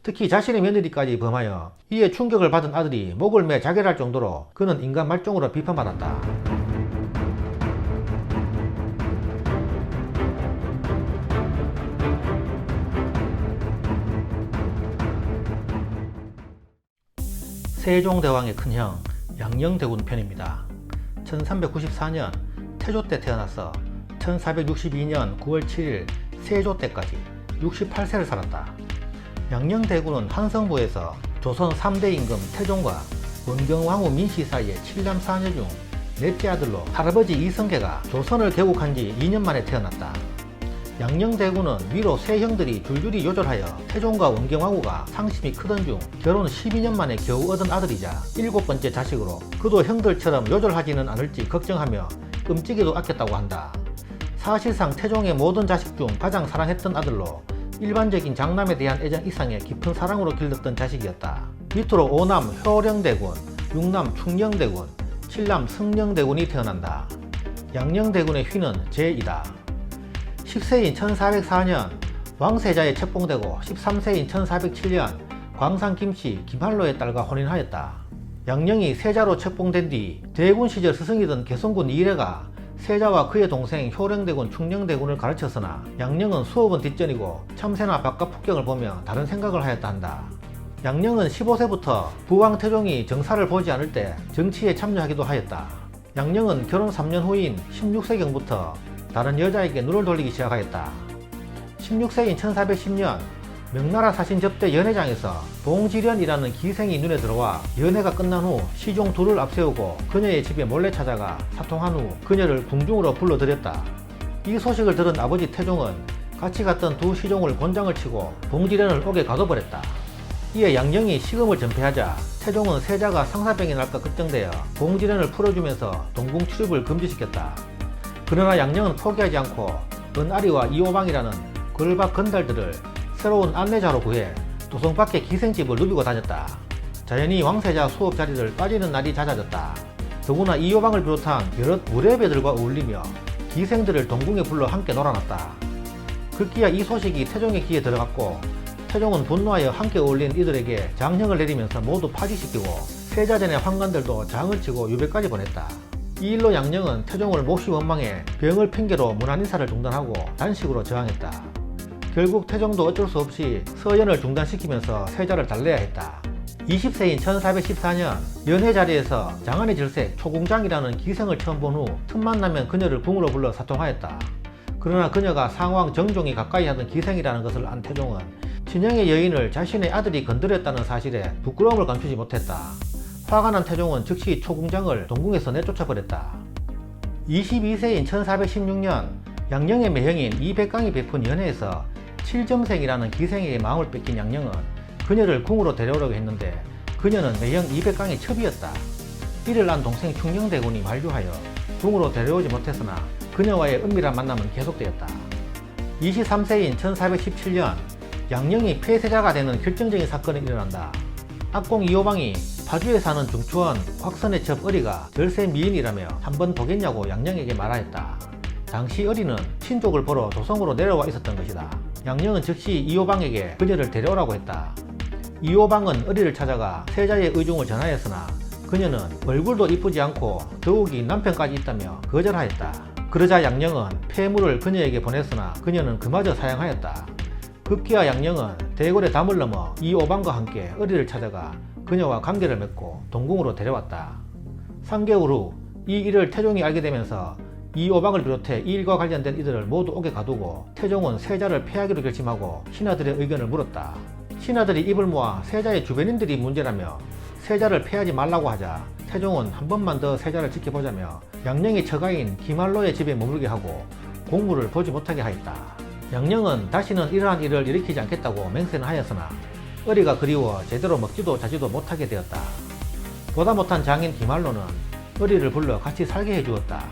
특히 자신의 며느리까지 범하여 이에 충격을 받은 아들이 목을 매 자결할 정도로 그는 인간 말종으로 비판받았다. 세종대왕의 큰형 양녕대군 편입니다. 1394년 태조 때 태어나서 1462년 9월 7일 세조 때까지 68세를 살았다. 양녕대군은 한성부에서 조선 3대 임금 태종과 원경왕후 민씨 사이에 7남 4녀 중 넷째 아들로 할아버지 이성계가 조선을 개국한 지 2년 만에 태어났다. 양녕대군은 위로 세 형들이 줄줄이 요절하여 태종과 원경왕후가 상심이 크던 중 결혼 12년 만에 겨우 얻은 아들이자 7번째 자식으로 그도 형들처럼 요절하지는 않을지 걱정하며 끔찍이도 아꼈다고 한다. 사실상 태종의 모든 자식 중 가장 사랑했던 아들로 일반적인 장남에 대한 애정 이상의 깊은 사랑으로 길렀던 자식이었다. 밑으로 5남 효령대군, 6남 충녕대군, 7남 승녕대군이 태어난다. 양녕대군의 휘는 제2다. 10세인 1404년 왕세자에 책봉되고 13세인 1407년 광산 김씨 김한로의 딸과 혼인하였다. 양녕이 세자로 책봉된 뒤 대군 시절 스승이던 개성군 이래가 세자와 그의 동생 효령대군, 충녕대군을 가르쳤으나 양녕은 수업은 뒷전이고 참새나 바깥 풍경을 보며 다른 생각을 하였다 한다. 양녕은 15세부터 부왕 태종이 정사를 보지 않을 때 정치에 참여하기도 하였다. 양녕은 결혼 3년 후인 16세경부터 다른 여자에게 눈을 돌리기 시작하였다. 16세인 1410년 명나라 사신 접대 연회장에서 봉지련이라는 기생이 눈에 들어와 연회가 끝난 후 시종 둘을 앞세우고 그녀의 집에 몰래 찾아가 사통한 후 그녀를 궁중으로 불러들였다. 이 소식을 들은 아버지 태종은 같이 갔던 두 시종을 곤장을 치고 봉지련을 옥에 가둬버렸다. 이에 양녕이 시금을 전폐하자 태종은 세자가 상사병이 날까 걱정되어 봉지련을 풀어주면서 동궁 출입을 금지시켰다. 그러나 양녕은 포기하지 않고 은아리와 이오방이라는 걸박 건달들을 새로운 안내자로 구해 도성 밖에 기생집을 누비고 다녔다. 자연히 왕세자 수업 자리를 빠지는 날이 잦아졌다. 더구나 이오방을 비롯한 여럿 무례배들과 어울리며 기생들을 동궁에 불러 함께 놀아놨다. 급기야 이 소식이 태종의 귀에 들어갔고 태종은 분노하여 함께 어울린 이들에게 장형을 내리면서 모두 파직시키고 세자전의 환관들도 장을 치고 유배까지 보냈다. 이 일로 양녕은 태종을 몹시 원망해 병을 핑계로 문안인사를 중단하고 단식으로 저항했다. 결국 태종도 어쩔 수 없이 서연을 중단시키면서 세자를 달래야 했다. 20세인 1414년 연회 자리에서 장안의 질색 초궁장이라는 기생을 처음 본 후 틈만 나면 그녀를 궁으로 불러 사통하였다. 그러나 그녀가 상왕 정종이 가까이 하던 기생이라는 것을 안 태종은 친형의 여인을 자신의 아들이 건드렸다는 사실에 부끄러움을 감추지 못했다. 화가 난 태종은 즉시 초궁장을 동궁에서 내쫓아버렸다. 22세인 1416년 양녕의 매형인 이백강이 베푼 연회에서 칠점생이라는 기생에게 마음을 뺏긴 양녕은 그녀를 궁으로 데려오려고 했는데 그녀는 매형 이백강의 첩이었다. 이를 안 동생 충녕대군이 만류하여 궁으로 데려오지 못했으나 그녀와의 은밀한 만남은 계속되었다. 23세인 1417년 양녕이 폐세자가 되는 결정적인 사건이 일어난다. 악공 이호방이 파주에 사는 중추원 확선의 첩 어리가 절세 미인이라며 한번 보겠냐고 양녕에게 말하였다. 당시 어리는 친족을 보러 도성으로 내려와 있었던 것이다. 양녕은 즉시 이호방에게 그녀를 데려오라고 했다. 이호방은 어리를 찾아가 세자의 의중을 전하였으나 그녀는 얼굴도 이쁘지 않고 더욱이 남편까지 있다며 거절하였다. 그러자 양녕은 폐물을 그녀에게 보냈으나 그녀는 그마저 사양하였다. 급기야 양녕은 대궐의 담을 넘어 이호방과 함께 어리를 찾아가 그녀와 관계를 맺고 동궁으로 데려왔다. 3개월 후 이 일을 태종이 알게 되면서 이호방을 비롯해 이 일과 관련된 이들을 모두 옥에 가두고 태종은 세자를 폐하기로 결심하고 신하들의 의견을 물었다. 신하들이 입을 모아 세자의 주변인들이 문제라며 세자를 폐하지 말라고 하자 태종은 한 번만 더 세자를 지켜보자며 양녕의 처가인 김한로의 집에 머물게 하고 공무를 보지 못하게 하였다. 양녕은 다시는 이러한 일을 일으키지 않겠다고 맹세는 하였으나 어리가 그리워 제대로 먹지도 자지도 못하게 되었다. 보다 못한 장인 김한로는 어리를 불러 같이 살게 해주었다.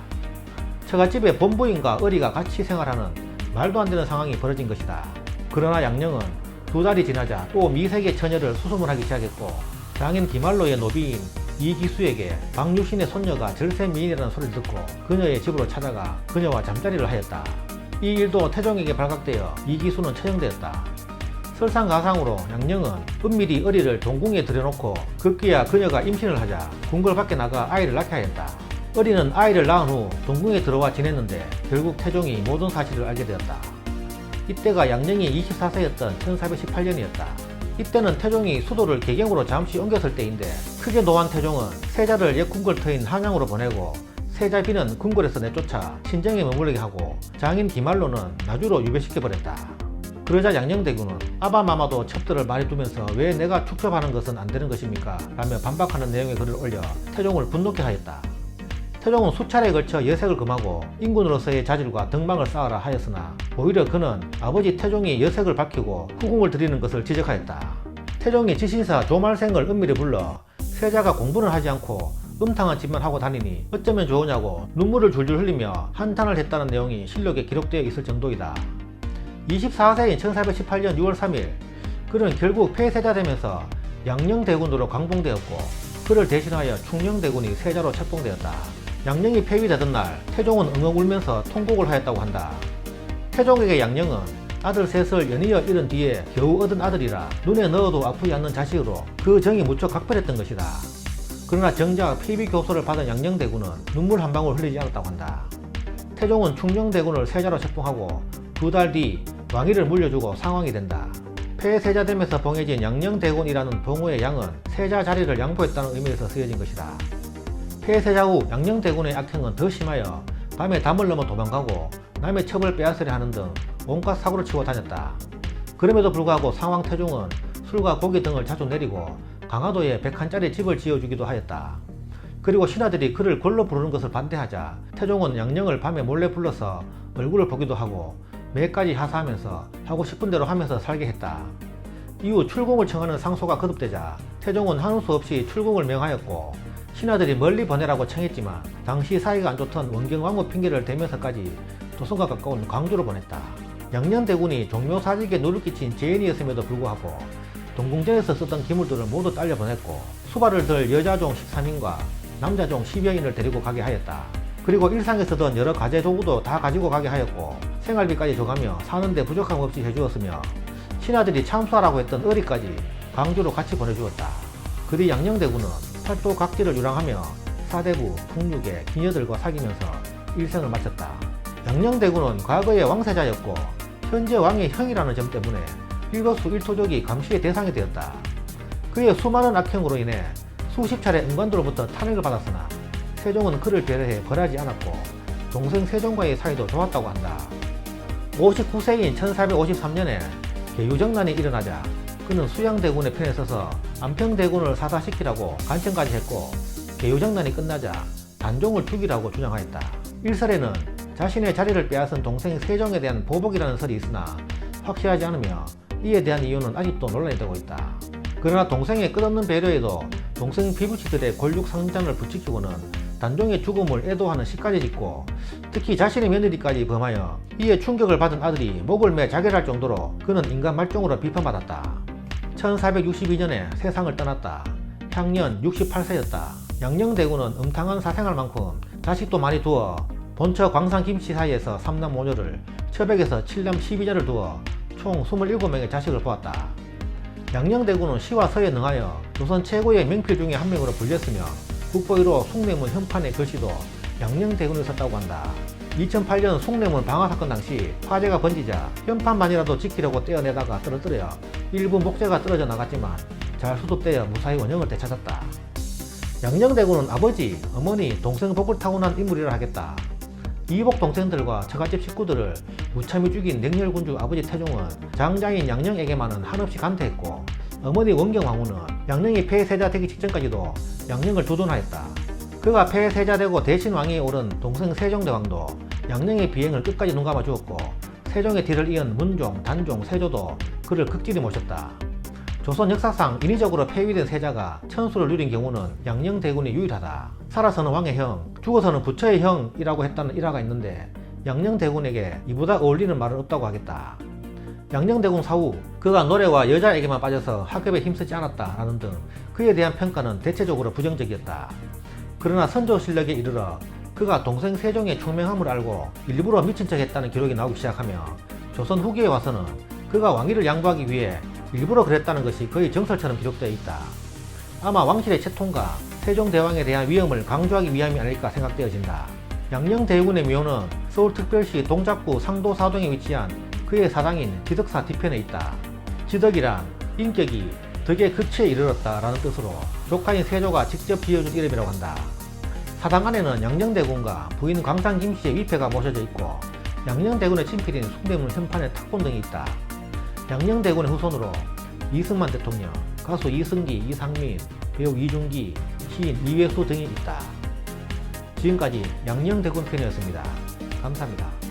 처갓집에 본부인과 어리가 같이 생활하는 말도 안 되는 상황이 벌어진 것이다. 그러나 양녕은 두 달이 지나자 또 미색의 처녀를 수소문 하기 시작했고 장인 김한로의 노비인 이기수에게 박유신의 손녀가 절세미인이라는 소리를 듣고 그녀의 집으로 찾아가 그녀와 잠자리를 하였다. 이 일도 태종에게 발각되어 이기수는 처형되었다. 설상가상으로 양녕은 은밀히 어리를 동궁에 들여놓고 급기야 그녀가 임신을 하자 궁궐 밖에 나가 아이를 낳게 하였다. 어리는 아이를 낳은 후 동궁에 들어와 지냈는데 결국 태종이 모든 사실을 알게 되었다. 이때가 양녕이 24세였던 1418년이었다. 이때는 태종이 수도를 개경으로 잠시 옮겼을 때인데 크게 노한 태종은 세자를 옛 궁궐 터인 한양으로 보내고 세자비는 궁궐에서 내쫓아 신정에 머무르게 하고 장인 기말로는 나주로 유배시켜버렸다. 그러자 양녕대군은 아바마마도 첩들을 많이 두면서 왜 내가 축첩하는 것은 안 되는 것입니까? 라며 반박하는 내용의 글을 올려 태종을 분노케 하였다. 태종은 수차례에 걸쳐 여색을 금하고 인군으로서의 자질과 덕망을 쌓아라 하였으나 오히려 그는 아버지 태종이 여색을 밝히고 후궁을 드리는 것을 지적하였다. 태종이 지신사 조말생을 은밀히 불러 세자가 공부를 하지 않고 음탕한 짓만 하고 다니니 어쩌면 좋으냐고 눈물을 줄줄 흘리며 한탄을 했다는 내용이 실록에 기록되어 있을 정도이다. 24세인 1418년 6월 3일 그는 결국 폐세자 되면서 양녕대군으로 강봉되었고 그를 대신하여 충녕대군이 세자로 책봉되었다. 양녕이 폐위되던 날 태종은 엉엉 울면서 통곡을 하였다고 한다. 태종에게 양녕은 아들 셋을 연이어 잃은 뒤에 겨우 얻은 아들이라 눈에 넣어도 아프지 않는 자식으로 그 정이 무척 각별했던 것이다. 그러나 정작 폐위 교서를 받은 양녕대군은 눈물 한 방울 흘리지 않았다고 한다. 태종은 충녕대군을 세자로 책봉하고 2달 뒤 왕위를 물려주고 상왕이 된다. 폐세자됨에서 봉해진 양녕대군이라는 봉호의 양은 세자 자리를 양보했다는 의미에서 쓰여진 것이다. 폐세자 후 양녕대군의 악행은 더 심하여 밤에 담을 넘어 도망가고 남의 첩을 빼앗으려 하는 등 온갖 사고를 치고 다녔다. 그럼에도 불구하고 상왕 태종은 술과 고기 등을 자주 내리고 강화도에 101짜리 집을 지어주기도 하였다. 그리고 신하들이 그를 골로 부르는 것을 반대하자 태종은 양녕을 밤에 몰래 불러서 얼굴을 보기도 하고 매까지 하사하면서 하고 싶은 대로 하면서 살게 했다. 이후 출궁을 청하는 상소가 거듭되자 태종은 하는 수 없이 출궁을 명하였고 신하들이 멀리 보내라고 청했지만 당시 사이가 안 좋던 원경왕후 핑계를 대면서까지 조선과 가까운 광주로 보냈다. 양녕대군이 종묘사직에 누를 끼친 죄인이었음에도 불구하고 동궁전에서 쓰던 기물들을 모두 딸려보냈고 수발을 들 여자종 13인과 남자종 10여인을 데리고 가게 하였다. 그리고 일상에 쓰던 여러 가재 도구도 다 가지고 가게 하였고 생활비까지 줘가며 사는데 부족함 없이 해주었으며 신하들이 참수하라고 했던 어리까지 광주로 같이 보내주었다. 그 뒤 양녕대군은 팔도 각지를 유랑하며 사대부, 풍류계, 기녀들과 사귀면서 일생을 마쳤다. 양녕대군은 과거의 왕세자였고 현재 왕의 형이라는 점 때문에 일거수 일토족이 감시의 대상이 되었다. 그의 수많은 악행으로 인해 수십 차례 은관도로부터 탄핵을 받았으나 세종은 그를 배려해 벌하지 않았고 동생 세종과의 사이도 좋았다고 한다. 59세인 1453년에 계유정난이 일어나자 그는 수양대군의 편에 서서 안평대군을 사사시키라고 간청까지 했고 계유정난이 끝나자 단종을 죽이라고 주장하였다. 일설에는 자신의 자리를 빼앗은 동생 세종에 대한 보복이라는 설이 있으나 확실하지 않으며 이에 대한 이유는 아직도 논란이 되고 있다. 그러나 동생의 끝없는 배려에도 동생 비부치들의 골육 상장을 부추기고는 단종의 죽음을 애도하는 시까지 짓고 특히 자신의 며느리까지 범하여 이에 충격을 받은 아들이 목을 매 자결할 정도로 그는 인간 말종으로 비판받았다. 1462년에 세상을 떠났다. 향년 68세였다. 양녕대군은 음탕한 사생활 만큼 자식도 많이 두어 본처 광산 김씨 사이에서 3남 5녀를 처백에서 7남 12자를 두어 총 27명의 자식을 보았다. 양녕대군은 시와 서에 능하여 조선 최고의 명필 중에 한 명으로 불렸으며 국보위로 숭례문 현판의 글씨도 양녕대군이 썼다고 한다. 2008년 숭례문 방화사건 당시 화재가 번지자 현판만이라도 지키려고 떼어내다가 떨어뜨려 일부 목재가 떨어져 나갔지만 잘 수습되어 무사히 원형을 되찾았다. 양녕대군은 아버지, 어머니, 동생 복을 타고난 인물이라 하겠다. 이복 동생들과 처갓집 식구들을 무참히 죽인 냉렬군주 아버지 태종은 장자인 양녕에게만은 한없이 간택했고 어머니 원경왕후는 양녕이 폐세자 되기 직전까지도 양녕을 두둔하였다. 그가 폐세자되고 대신 왕위에 오른 동생 세종대왕도 양녕의 비행을 끝까지 눈감아 주었고 세종의 뒤를 이은 문종, 단종, 세조도 그를 극진히 모셨다. 조선 역사상 인위적으로 폐위된 세자가 천수를 누린 경우는 양녕대군이 유일하다. 살아서는 왕의 형, 죽어서는 부처의 형이라고 했다는 일화가 있는데 양녕대군에게 이보다 어울리는 말은 없다고 하겠다. 양녕대군 사후 그가 노래와 여자에게만 빠져서 학업에 힘쓰지 않았다라는 등 그에 대한 평가는 대체적으로 부정적이었다. 그러나 선조실록에 이르러 그가 동생 세종의 총명함을 알고 일부러 미친 척 했다는 기록이 나오기 시작하며 조선 후기에 와서는 그가 왕위를 양보하기 위해 일부러 그랬다는 것이 거의 정설처럼 기록되어 있다. 아마 왕실의 채통과 세종대왕에 대한 위험을 강조하기 위함이 아닐까 생각되어진다. 양녕대군의 묘는 서울특별시 동작구 상도사동에 위치한 그의 사당인 지덕사 뒤편에 있다. 지덕이란 인격이 덕의 극치에 이르렀다 라는 뜻으로 조카인 세조가 직접 지어준 이름이라고 한다. 사당 안에는 양녕대군과 부인 광산 김씨의 위패가 모셔져 있고 양녕대군의 친필인 숭례문 현판의 탁본 등이 있다. 양녕대군의 후손으로 이승만 대통령, 가수 이승기, 이상민, 배우 이중기, 시인 이회수 등이 있다. 지금까지 양녕대군 편이었습니다. 감사합니다.